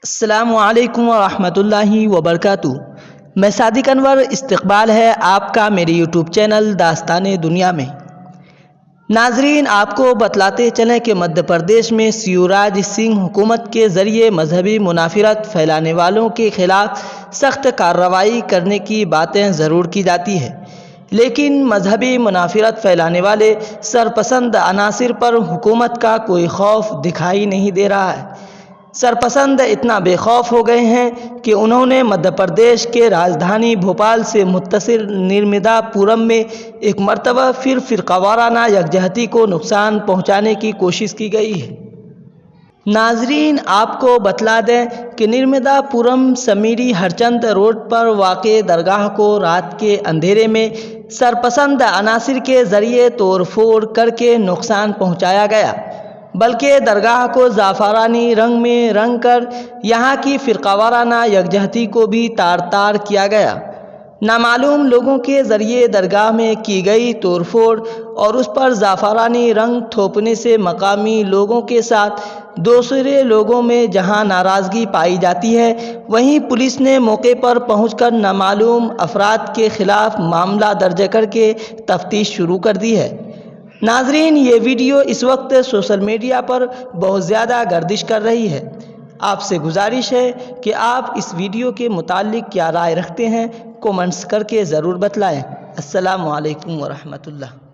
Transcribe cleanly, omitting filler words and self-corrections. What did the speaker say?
السلام علیکم ورحمۃ اللہ وبرکاتہ۔ میں صادق انور، استقبال ہے آپ کا میرے یوٹیوب چینل داستان دنیا میں۔ ناظرین، آپ کو بتلاتے چلیں کہ مدھیہ پردیش میں شیوراج سنگھ حکومت کے ذریعے مذہبی منافرت پھیلانے والوں کے خلاف سخت کارروائی کرنے کی باتیں ضرور کی جاتی ہے، لیکن مذہبی منافرت پھیلانے والے سرپسند عناصر پر حکومت کا کوئی خوف دکھائی نہیں دے رہا ہے۔ سرپسند اتنا بے خوف ہو گئے ہیں کہ انہوں نے مدھیہ پردیش کے راجدھانی بھوپال سے متصل نرمدا پورم میں ایک مرتبہ پھر فرقہ وارانہ یکجہتی کو نقصان پہنچانے کی کوشش کی گئی ہے۔ ناظرین، آپ کو بتلا دیں کہ نرمدا پورم سمیری ہرچند روڈ پر واقع درگاہ کو رات کے اندھیرے میں سرپسند عناصر کے ذریعے توڑ پھوڑ کر کے نقصان پہنچایا گیا، بلکہ درگاہ کو زعفرانی رنگ میں رنگ کر یہاں کی فرقہ وارانہ یکجہتی کو بھی تار تار کیا گیا۔ نامعلوم لوگوں کے ذریعے درگاہ میں کی گئی توڑ پھوڑ اور اس پر زعفرانی رنگ تھوپنے سے مقامی لوگوں کے ساتھ دوسرے لوگوں میں جہاں ناراضگی پائی جاتی ہے، وہیں پولیس نے موقع پر پہنچ کر نامعلوم افراد کے خلاف معاملہ درج کر کے تفتیش شروع کر دی ہے۔ ناظرین، یہ ویڈیو اس وقت سوشل میڈیا پر بہت زیادہ گردش کر رہی ہے۔ آپ سے گزارش ہے کہ آپ اس ویڈیو کے متعلق کیا رائے رکھتے ہیں، کومنٹس کر کے ضرور بتلائیں۔ السلام علیکم ورحمۃ اللہ۔